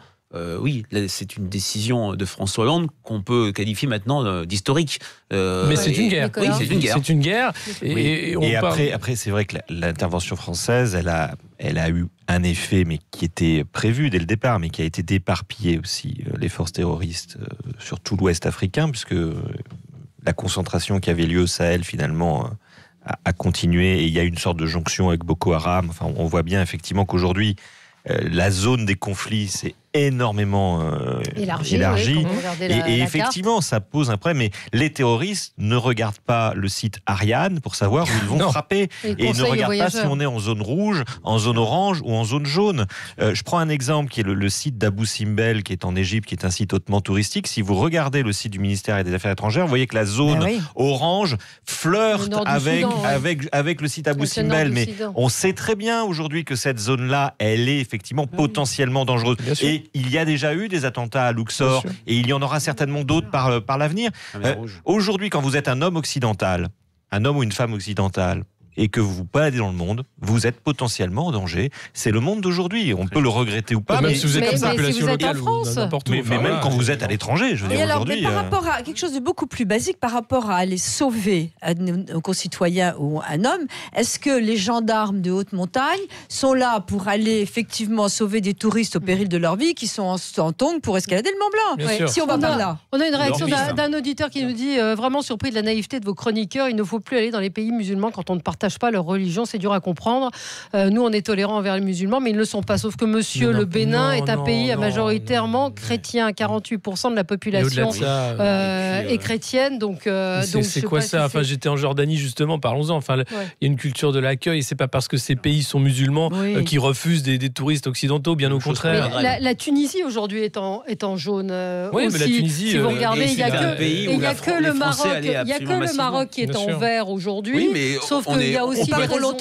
oui, c'est une décision de François Hollande qu'on peut qualifier maintenant d'historique. Mais c'est une guerre. Oui, c'est une guerre. C'est une guerre. Et après, c'est vrai que l'intervention française, elle a eu un effet, mais qui était prévu dès le départ, mais qui a été d'éparpiller aussi les forces terroristes sur tout l'Ouest africain, puisque la concentration qui avait lieu au Sahel, finalement, a continué. Et il y a une sorte de jonction avec Boko Haram. Enfin, on voit bien effectivement qu'aujourd'hui, la zone des conflits s'est énormément élargie. Oui, et effectivement, ça pose un problème. Mais les terroristes ne regardent pas le site Ariane pour savoir où ils vont frapper. Et ils ne regardent pas si on est en zone rouge, en zone orange ou en zone jaune. Je prends un exemple qui est le site d'Abou Simbel, qui est en Égypte, qui est un site hautement touristique. Si vous regardez le site du ministère des Affaires étrangères, vous voyez que la zone orange flirte avec le site Abou Simbel. Mais on sait très bien aujourd'hui que cette zone-là, elle est effectivement potentiellement dangereuse. Et il y a déjà eu des attentats à Luxor et il y en aura certainement d'autres par l'avenir. Aujourd'hui, quand vous êtes un homme occidental, un homme ou une femme occidentale, et que vous vous baladez dans le monde, vous êtes potentiellement en danger. C'est le monde d'aujourd'hui. On peut le regretter ou pas. Même si vous êtes en population locale ou n'importe où. Mais même quand vous êtes à l'étranger, je veux dire aujourd'hui. Par rapport à quelque chose de beaucoup plus basique, par rapport à aller sauver nos concitoyens ou un homme, est-ce que les gendarmes de haute montagne sont là pour aller effectivement sauver des touristes au péril de leur vie qui sont en tongs pour escalader le Mont Blanc? Si on va par là. On a une réaction d'un auditeur qui nous dit vraiment surpris de la naïveté de vos chroniqueurs. Il ne faut plus aller dans les pays musulmans quand on ne partage pas leur religion, c'est dur à comprendre. Nous, on est tolérants envers les musulmans, mais ils ne le sont pas. Sauf que le Bénin est un pays majoritairement chrétien. 48% de la population est chrétienne. Donc, c'est quoi ça? Enfin, j'étais en Jordanie justement. Parlons-en. Enfin, il y a une culture de l'accueil. Et c'est pas parce que ces pays sont musulmans qui refusent des touristes occidentaux. Bien au contraire. La Tunisie aujourd'hui est en jaune. Oui, mais la Tunisie. Si vous regardez, il n'y a que le Maroc. Il y a que le Maroc qui est en vert aujourd'hui. Sauf qu'il y a aussi des raisons.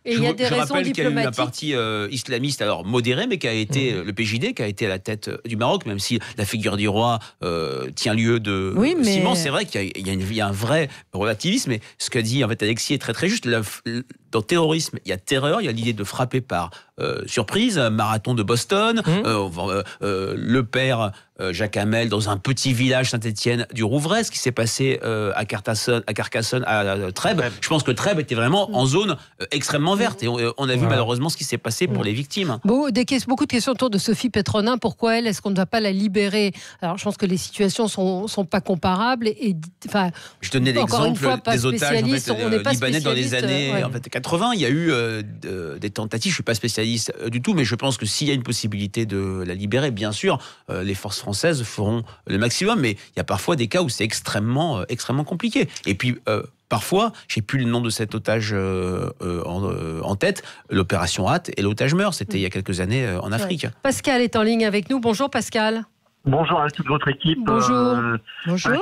Et il y a des raisons diplomatiques. Qu'il y a eu un parti islamiste, alors modéré, mais qui a été le PJD, qui a été à la tête du Maroc, même si la figure du roi tient lieu de ciment. C'est vrai qu'il y a un vrai relativisme. Et ce qu'a dit en fait Alexis est très très juste. Dans terrorisme, il y a terreur, il y a l'idée de frapper par surprise. Marathon de Boston, le père Jacques Hamel dans un petit village Saint-Étienne du Rouvray, ce qui s'est passé à Carcassonne, à Trèbes. Je pense que Trèbes était vraiment en zone extrêmement verte. Et on a vu malheureusement ce qui s'est passé pour les victimes. Beaucoup de questions autour de Sophie Petronin. Pourquoi elle? Est-ce qu'on ne va pas la libérer? Alors je pense que les situations sont pas comparables. Je donnais l'exemple des otages libanais dans les années 80. Il y a eu des tentatives. Je suis pas spécialiste du tout, mais je pense que s'il y a une possibilité de la libérer, bien sûr, les forces françaises feront le maximum. Mais il y a parfois des cas où c'est extrêmement compliqué. Et puis parfois, j'ai plus le nom de cet otage en tête, l'opération Hâte et l'otage meurt. C'était il y a quelques années en Afrique. Pascal est en ligne avec nous. Bonjour Pascal. Bonjour à toute votre équipe. Bonjour. Bonjour.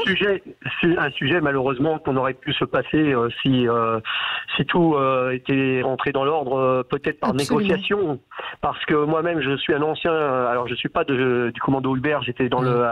Un sujet malheureusement qu'on aurait pu se passer si tout était rentré dans l'ordre, peut-être par négociation. Parce que moi-même, je suis un ancien. Alors, je suis pas du commando Hubert. J'étais dans le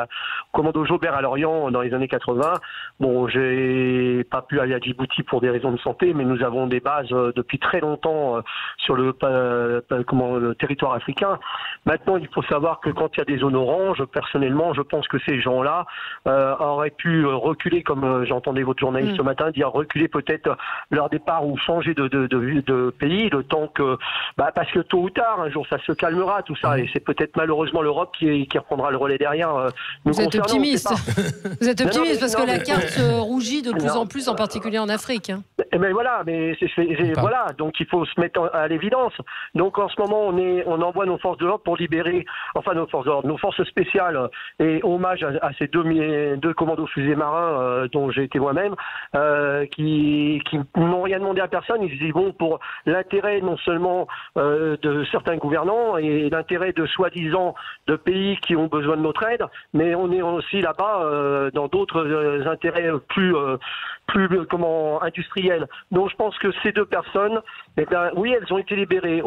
commando Jaubert à Lorient dans les années 80. Bon, j'ai pas pu aller à Djibouti pour des raisons de santé, mais nous avons des bases depuis très longtemps sur le territoire africain. Maintenant, il faut savoir que quand il y a des zones oranges, personnellement, je pense que ces gens-là auraient pu reculer, comme j'entendais votre journaliste ce matin dire, reculer peut-être leur départ ou changer de pays, le temps que, parce que tôt ou tard, un jour, ça se calmera, tout ça, et c'est peut-être malheureusement l'Europe qui reprendra le relais derrière. Vous êtes optimiste. Vous êtes optimiste parce que la carte rougit de plus en plus, en particulier en Afrique. Mais voilà, voilà, donc il faut se mettre à l'évidence. Donc en ce moment, on envoie nos forces de l'ordre pour libérer, nos forces de l'ordre, nos forces spéciales, et hommage à ces deux commandos fusées marins dont j'ai été moi-même, qui n'ont rien demandé à personne. Ils disent bon, pour l'intérêt non seulement de certains gouvernants et l'intérêt de soi-disant de pays qui ont besoin de notre aide, mais on est aussi là-bas dans d'autres intérêts plus industriels. Donc je pense que ces deux personnes, oui, elles ont été libérées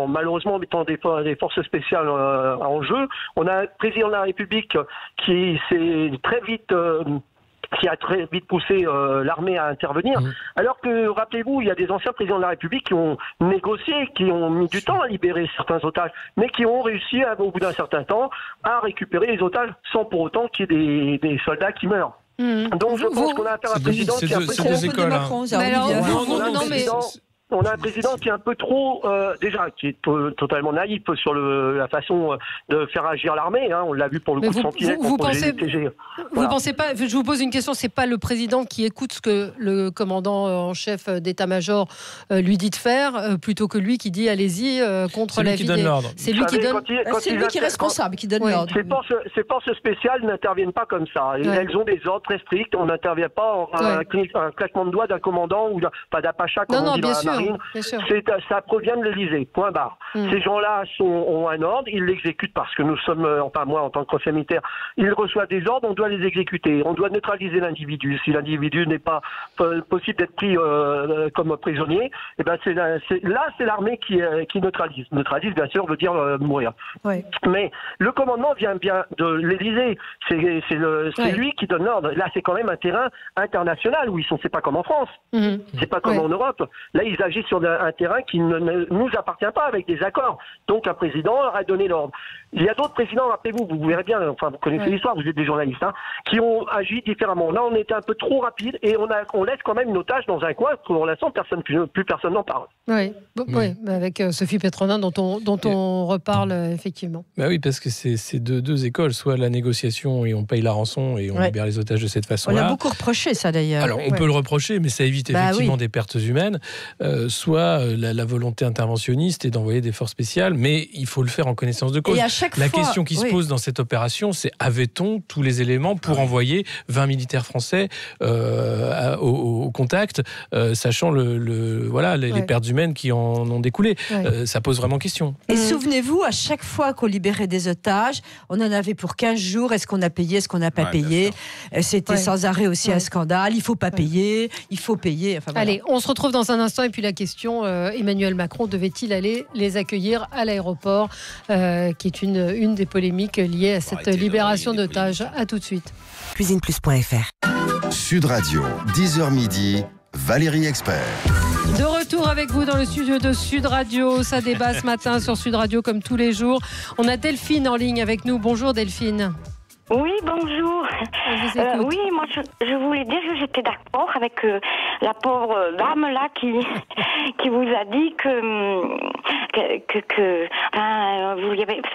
malheureusement en mettant des forces spéciales en jeu. On a un président de la République qui a très vite poussé l'armée à intervenir. Alors que, rappelez-vous, il y a des anciens présidents de la République qui ont négocié, qui ont mis du temps à libérer certains otages, mais qui ont réussi, au bout d'un certain temps, à récupérer les otages sans pour autant qu'il y ait des soldats qui meurent. Donc je pense qu'on a affaire à un président qui a on a un président qui est un peu trop, déjà, qui est totalement naïf sur la façon de faire agir l'armée. Hein. On l'a vu pour le coup de Sentinelle. Vous pensez pas, je vous pose une question, c'est pas le président qui écoute ce que le commandant en chef d'état-major lui dit de faire, plutôt que lui qui dit allez-y contre la vie. C'est lui qui donne. C'est lui qui est responsable, qui donne l'ordre. Ces forces spéciales n'interviennent pas comme ça. Elles ont des ordres très stricts. On n'intervient pas en un claquement de doigts d'un commandant ou pas d'apacha comme on dit dans la marine. Ça provient de l'Élysée. Point barre. Ces gens-là ont un ordre, ils l'exécutent parce que nous sommes, enfin moi en tant que conseiller militaire, ils reçoivent des ordres, on doit les exécuter. On doit neutraliser l'individu. Si l'individu n'est pas possible d'être pris comme prisonnier, et ben c'est l'armée qui neutralise. Neutralise, bien sûr, veut dire mourir. Ouais. Mais le commandement vient bien de l'Élysée. C'est lui qui donne l'ordre. Là, c'est quand même un terrain international où c'est pas comme en France. C'est pas comme en Europe. Là, ils agissent sur un terrain qui ne nous appartient pas avec des accords. Donc, un président a donné l'ordre. Il y a d'autres présidents, rappelez-vous, vous verrez bien, enfin, vous connaissez l'histoire, vous êtes des journalistes, hein, qui ont agi différemment. Là, on était un peu trop rapide et on laisse quand même une otage dans un coin. Pour l'instant, plus personne n'en parle. Oui, avec Sophie Petronin, dont on reparle effectivement. Bah oui, parce que c'est deux écoles. Soit la négociation et on paye la rançon et on libère les otages de cette façon-là. On a beaucoup reproché ça d'ailleurs. Alors, on peut le reprocher, mais ça évite effectivement des pertes humaines. Soit la volonté interventionniste est d'envoyer des forces spéciales, mais il faut le faire en connaissance de cause. La question qui se pose dans cette opération, c'est avait-on tous les éléments pour envoyer 20 militaires français au contact, sachant les pertes humaines qui en ont découlé. Ça pose vraiment question. Et souvenez-vous, à chaque fois qu'on libérait des otages, on en avait pour 15 jours. Est-ce qu'on a payé, est-ce qu'on n'a pas payé? C'était sans arrêt aussi un scandale. Il faut pas payer, il faut payer. Enfin, Allez, on se retrouve dans un instant. Et puis la question, Emmanuel Macron devait-il aller les accueillir à l'aéroport, qui est une des polémiques liées à cette libération d'otages. À tout de suite. Cuisineplus.fr. Sud Radio, 10h midi, Valérie Expert. De retour avec vous dans le studio de Sud Radio. Ça débat ce matin sur Sud Radio comme tous les jours. On a Delphine en ligne avec nous. Bonjour Delphine. Oui, bonjour. Oui, moi je voulais dire que j'étais d'accord avec la pauvre dame là qui vous a dit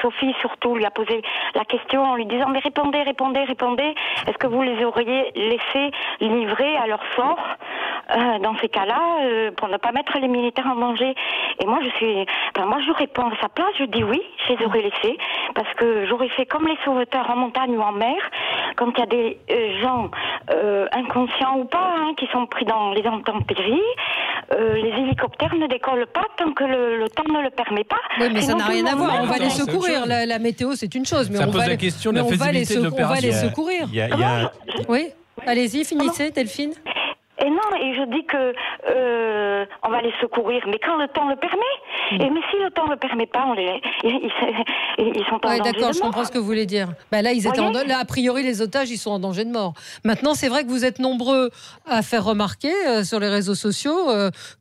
Sophie surtout lui a posé la question en lui disant mais répondez. Est-ce que vous les auriez laissés livrer à leur sort dans ces cas-là pour ne pas mettre les militaires en danger? Et moi je réponds à sa place, je dis oui, je les aurais laissés parce que j'aurais fait comme les sauveteurs en montagne ou en mer, quand il y a des gens inconscients ou pas, qui sont pris dans les intempéries. Les hélicoptères ne décollent pas tant que le temps ne le permet pas. Oui, mais ça n'a rien à voir. On va les secourir. La météo, c'est une chose, mais ça on pose va la question de la faisabilité de l'opération. On va les secourir. Oui, allez-y, finissez, Delphine. Et non, et je dis que on va les secourir, mais quand le temps le permet. Mais si le temps ne le permet pas, ils sont en danger de mort. D'accord, je comprends ce que vous voulez dire. Là, là, a priori, les otages, ils sont en danger de mort. Maintenant, c'est vrai que vous êtes nombreux à faire remarquer sur les réseaux sociaux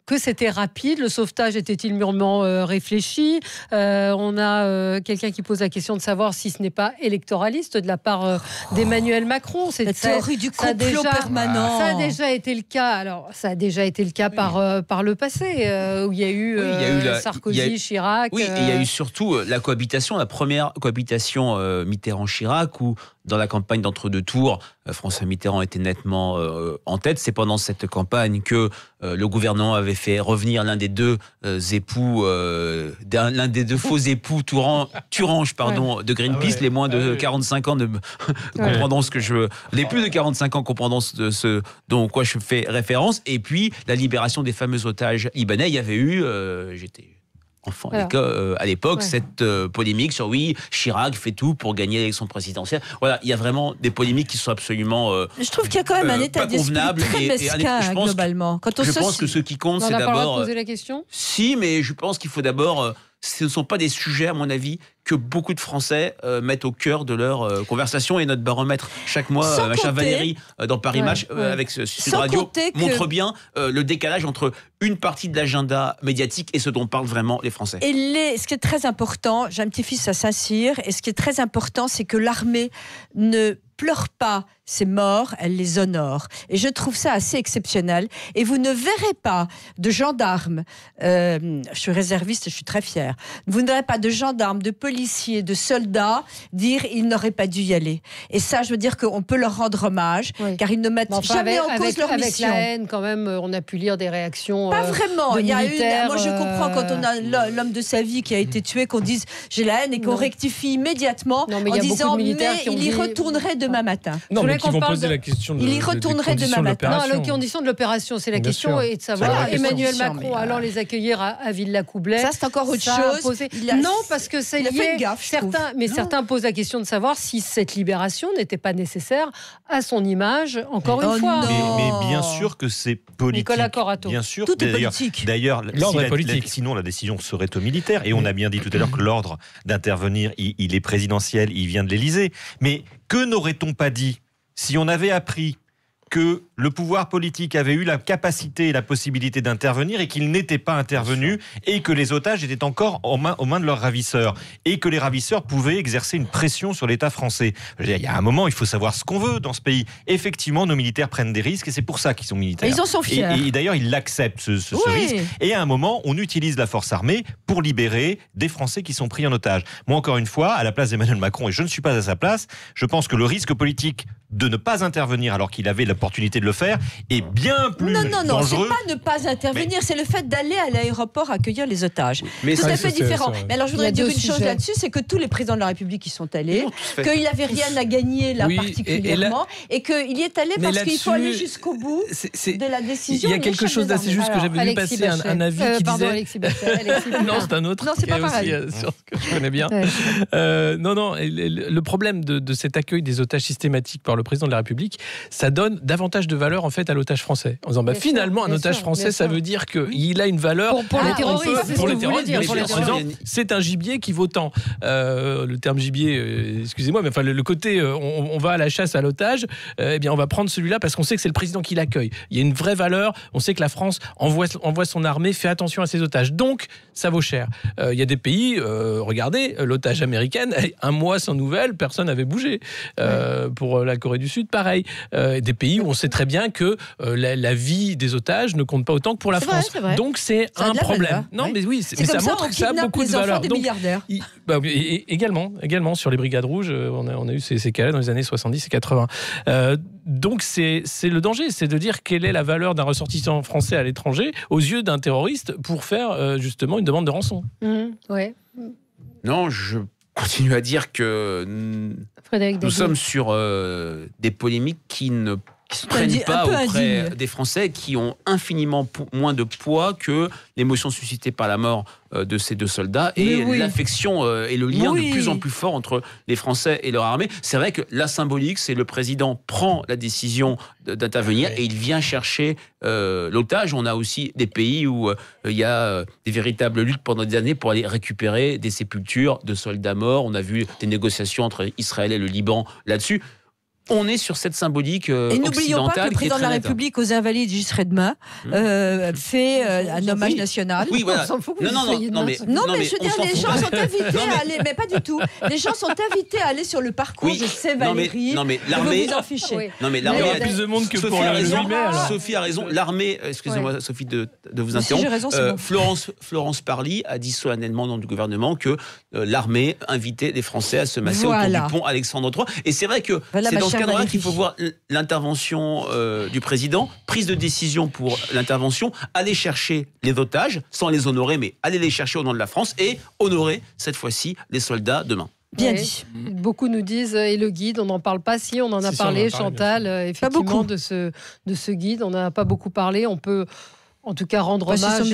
que c'était rapide. Le sauvetage était-il mûrement réfléchi? On a quelqu'un qui pose la question de savoir si ce n'est pas électoraliste de la part d'Emmanuel Macron. La théorie du complot permanent. Ça a déjà été le cas. Alors, ça a déjà été le cas par le passé, où il y a eu, Sarkozy, Chirac. Oui, et il y a eu surtout la cohabitation, la première cohabitation Mitterrand-Chirac, où dans la campagne d'entre-deux tours, François Mitterrand était nettement en tête. C'est pendant cette campagne que le gouvernement avait fait revenir l'un des deux époux, l'un des deux faux époux Turange, de Greenpeace. Les moins de 45 ans comprendront ce que je veux. Les plus de 45 ans comprendront ce dont quoi je fais référence. Et puis la libération des fameux otages libanais. Il y avait eu, j'étais enfant à l'époque, cette polémique sur Chirac fait tout pour gagner l'élection présidentielle. Voilà, il y a vraiment des polémiques qui sont absolument je trouve qu'il y a quand même un état d'esprit très mesquin globalement. Je pense que ce qui compte, c'est d'abord poser la question. Si, mais je pense qu'il faut d'abord ce ne sont pas des sujets, à mon avis, que beaucoup de Français mettent au cœur de leur conversation. Et notre baromètre, chaque mois, ma chère Valérie, dans Paris Match, avec Sud Radio, montre bien le décalage entre une partie de l'agenda médiatique et ce dont parlent vraiment les Français. Et ce qui est très important, j'ai un petit-fils à Saint-Cyr, et ce qui est très important, c'est que l'armée ne pleure pas ces morts, elles les honorent. Et je trouve ça assez exceptionnel. Et vous ne verrez pas de gendarmes, je suis réserviste et je suis très fière, vous ne verrez pas de gendarmes, de policiers, de soldats dire ils n'auraient pas dû y aller. Et ça, je veux dire qu'on peut leur rendre hommage, car ils ne mettent jamais en cause leur mission. Avec la haine, quand même, on a pu lire des réactions. Pas vraiment. Il y a moi, je comprends quand on a l'homme de sa vie qui a été tué, qu'on dise j'ai la haine et qu'on rectifie immédiatement en disant mais il y retournerait demain matin. Non, mais qui vont poser la question il y retournerait demain matin. Non, les conditions de l'opération, c'est la question, et de savoir Emmanuel Macron alors les accueillir à Villa-Coublay. Ça, c'est encore autre chose. Non, parce que c'est lié. Certains posent la question de savoir si cette libération n'était pas nécessaire à son image, encore une fois. Mais bien sûr que c'est politique. Nicolas Corato. Bien sûr. Tout est politique. D'ailleurs, l'ordre est politique. Sinon la décision serait aux militaires. Et on a bien dit tout à l'heure que l'ordre d'intervenir, il est présidentiel, il vient de l'Élysée. Mais que n'aurait-on pas dit si on avait appris que le pouvoir politique avait eu la capacité et la possibilité d'intervenir et qu'il n'était pas intervenu et que les otages étaient encore aux mains de leurs ravisseurs et que les ravisseurs pouvaient exercer une pression sur l'État français. Il y a un moment, il faut savoir ce qu'on veut dans ce pays. Effectivement, nos militaires prennent des risques et c'est pour ça qu'ils sont militaires. Et ils en sont fiers. Et d'ailleurs, ils l'acceptent, ce risque. Et à un moment, on utilise la force armée pour libérer des Français qui sont pris en otage. Moi, encore une fois, à la place d'Emmanuel Macron, et je ne suis pas à sa place, je pense que le risque politique de ne pas intervenir alors qu'il avait l'opportunité de le faire est bien plus dangereux. C'est pas ne pas intervenir, c'est le fait d'aller à l'aéroport accueillir les otages. Mais tout à fait différent. Mais alors je voudrais dire une chose là-dessus, c'est que tous les présidents de la République y sont allés, qu'il n'avait rien à gagner là particulièrement, et qu'il y est allé parce qu'il faut aller jusqu'au bout de la décision. Il y a quelque chose d'assez juste que j'avais vu passer un avis qui disait. Alexis Non, c'est un autre. Non, c'est pas pareil. Sur ce que je connais bien. Non, le problème de cet accueil des otages systématiques par le président de la République, ça donne davantage de valeur en fait à l'otage français. En disant finalement un otage français, ça veut dire qu'il a une valeur pour les terroristes. Pour les terroristes, c'est un gibier qui vaut tant. Le terme gibier, excusez-moi, mais enfin le côté on va à la chasse à l'otage, eh bien on va prendre celui-là parce qu'on sait que c'est le président qui l'accueille. Il y a une vraie valeur. On sait que la France envoie son armée, fait attention à ses otages. Donc ça vaut cher. Il y a des pays, regardez, l'otage américaine, un mois sans nouvelles, personne n'avait bougé. Pour la Corée du Sud, pareil. Des pays où on sait très bien que la vie des otages ne compte pas autant que pour la France. Vrai. Donc c'est un problème. Non, mais oui, mais ça montre que ça a beaucoup de valeur. Des milliardaires. Également sur les brigades rouges, on a eu ces cas-là dans les années 70 et 80. Donc c'est le danger, c'est de dire quelle est la valeur d'un ressortissant français à l'étranger aux yeux d'un terroriste pour faire justement une demande de rançon. Non, je continue à dire que nous sommes sur des polémiques qui ne prennent pas auprès des Français, qui ont infiniment moins de poids que l'émotion suscitée par la mort de ces deux soldats et l'affection et le lien de plus en plus fort entre les Français et leur armée. C'est vrai que la symbolique, c'est le président prend la décision d'intervenir et il vient chercher l'otage. On a aussi des pays où il y a des véritables luttes pendant des années pour aller récupérer des sépultures de soldats morts. On a vu des négociations entre Israël et le Liban là-dessus. On est sur cette symbolique occidentale. Et n'oublions pas que le président de la République aux Invalides, j'y serai demain, fait un hommage national. Oui, voilà. Non, mais je veux dire, les gens sont invités à aller, mais pas du tout. Les gens sont invités à aller sur le parcours. Je sais, Valérie, l'armée, vous en fichez. Non, mais l'armée a plus de monde que pour le 8 mai. Sophie a raison. L'armée, excusez-moi, Sophie, de vous interrompre. Florence Parly a dit solennellement dans le gouvernement que l'armée invitait les Français à se masser autour du pont Alexandre III. Et c'est vrai que c'est dans ce cadre-là qu'il faut voir l'intervention du président, prise de décision pour l'intervention, aller chercher les otages, sans les honorer, mais aller les chercher au nom de la France et honorer, cette fois-ci, les soldats demain. Bien dit. Beaucoup nous disent, et le guide, on n'en parle pas. Si, on en a parlé, Chantal, effectivement, de ce guide. On n'a pas beaucoup parlé. On peut... En tout cas, rendre hommage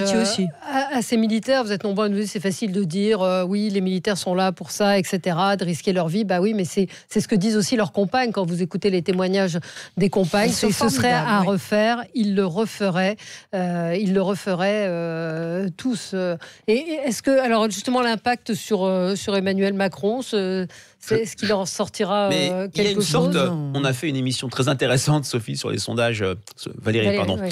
à ces militaires. Vous êtes nombreux à nous dire, c'est facile de dire oui, les militaires sont là pour ça, etc., de risquer leur vie. Bah oui, mais c'est ce que disent aussi leurs compagnes. Quand vous écoutez les témoignages des compagnes, ce serait à refaire. Ils le referaient. Tous. Et est-ce que, alors justement, l'impact sur Emmanuel Macron, est-ce qu'il en sortira quelque chose? On a fait une émission très intéressante, Sophie, sur les sondages. Valérie, pardon. Oui.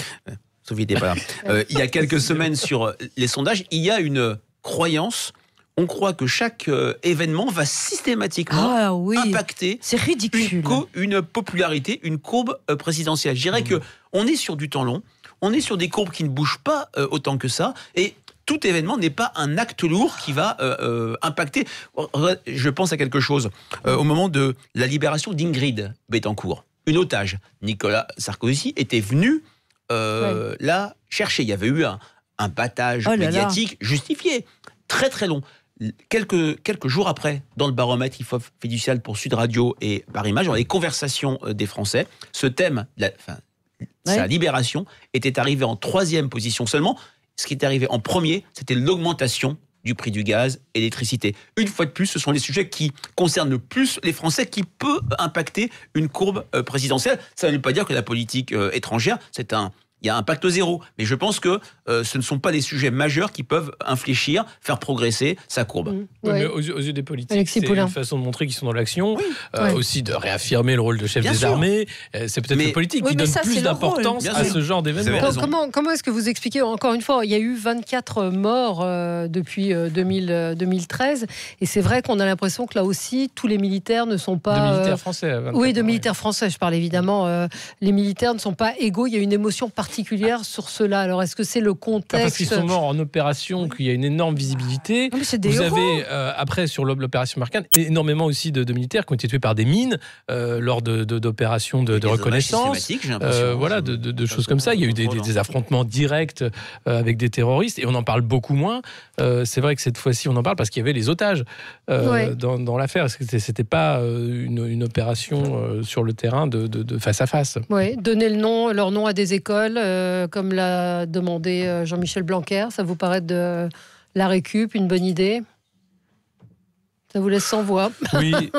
Sophie n'était pas là. Il y a quelques semaines sur les sondages, il y a une croyance on croit que chaque événement va systématiquement impacter c'est ridicule. Une popularité, une courbe présidentielle. Je dirais que on est sur du temps long, on est sur des courbes qui ne bougent pas autant que ça, et tout événement n'est pas un acte lourd qui va impacter. Je pense à quelque chose. Au moment de la libération d'Ingrid Betancourt, une otage, Nicolas Sarkozy était venu la chercher. Il y avait eu un battage médiatique justifié, très très long. Quelques jours après, dans le baromètre IFOP fiducial pour Sud Radio et Paris Match, dans les conversations des Français, ce thème, sa libération, était arrivé en 3e position seulement. Ce qui est arrivé en premier, c'était l'augmentation du prix du gaz et l'électricité. Une fois de plus, ce sont les sujets qui concernent le plus les Français, qui peut impacter une courbe présidentielle. Ça ne veut pas dire que la politique étrangère, il y a un pacte zéro. Mais je pense que ce ne sont pas des sujets majeurs qui peuvent infléchir, faire progresser sa courbe. Mais aux yeux des politiques, c'est une façon de montrer qu'ils sont dans l'action, aussi de réaffirmer le rôle de chef des armées. C'est peut-être les politiques qui donnent plus d'importance à ce genre d'événement. Comment est-ce que vous expliquez, encore une fois, il y a eu 24 morts depuis 2013, et c'est vrai qu'on a l'impression que là aussi, tous les militaires ne sont pas... De militaires français. Oui, de militaires français, je parle évidemment. Les militaires ne sont pas égaux, il y a une émotion particulière sur cela. Alors, est-ce que c'est le contexte? Parce qu'ils sont morts en opération, qu'il y a une énorme visibilité. Vous avez, après, sur l'opération Barkhane, énormément aussi de militaires qui ont été tués par des mines lors d'opérations de reconnaissance. Voilà, de choses comme ça. Il y a eu des affrontements directs avec des terroristes, et on en parle beaucoup moins. C'est vrai que cette fois-ci, on en parle parce qu'il y avait les otages dans l'affaire. C'était pas une opération sur le terrain de face à face. Oui, donner leur nom à des écoles, comme l'a demandé Jean-Michel Blanquer, ça vous paraît de la récup, une bonne idée? Ça vous laisse sans voix.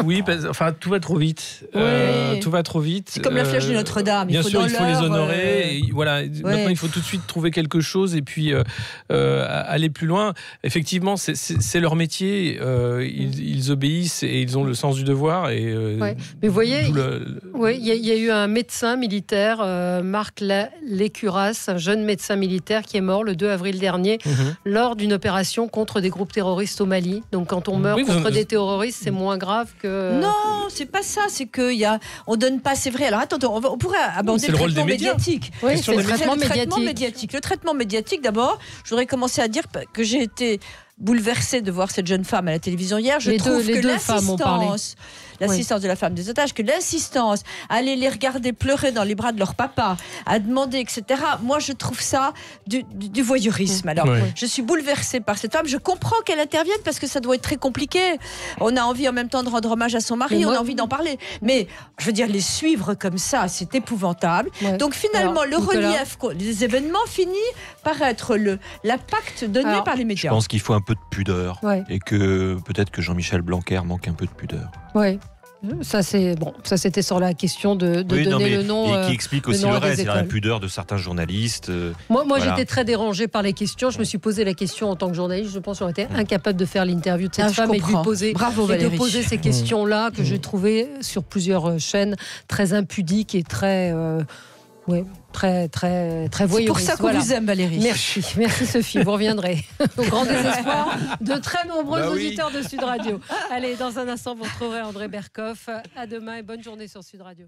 Oui, enfin tout va trop vite. Tout va trop vite. C'est comme la flèche de Notre-Dame. Bien sûr, il faut les honorer. Et voilà. Maintenant, il faut tout de suite trouver quelque chose et puis aller plus loin. Effectivement, c'est leur métier. Ils obéissent et ils ont le sens du devoir. Mais vous voyez, il y a eu un médecin militaire, Marc Lécuras, un jeune médecin militaire qui est mort le 2 avril dernier lors d'une opération contre des groupes terroristes au Mali. Donc, quand on meurt contre des terroristes, c'est moins grave que... Non, c'est pas ça, c'est qu'on donne pas, c'est vrai. Alors attendez, on pourrait aborder le traitement médiatique. Oui, c'est le traitement médiatique. Le traitement médiatique, d'abord, je voudrais commencer à dire que j'ai été bouleversée de voir cette jeune femme à la télévision hier. Je trouve que l'assistance de la femme des otages, que l'assistance à aller les regarder pleurer dans les bras de leur papa, à demander, etc. Moi, je trouve ça du voyeurisme. Alors, je suis bouleversée par cette femme. Je comprends qu'elle intervienne parce que ça doit être très compliqué. On a envie en même temps de rendre hommage à son mari, on a envie d'en parler. Mais, je veux dire, les suivre comme ça, c'est épouvantable. Donc, finalement, relief des événements finit par être l'impact donné par les médias. Je pense qu'il faut un peu de pudeur et que peut-être que Jean-Michel Blanquer manque un peu de pudeur. Oui. Ça, c'était sur la question de donner le nom. Et qui explique aussi le reste, c'est l'impudeur de certains journalistes. Moi j'étais très dérangée par les questions. Je me suis posé la question en tant que journaliste. Je pense que j'aurais été incapable de faire l'interview de cette femme et de lui poser ces questions-là que j'ai trouvées sur plusieurs chaînes très impudiques et très voyeuriste. C'est pour ça qu'on vous aime, Valérie. Merci Sophie, vous reviendrez. Au grand désespoir de très nombreux auditeurs de Sud Radio. Allez, dans un instant, vous retrouverez André Berkoff. À demain et bonne journée sur Sud Radio.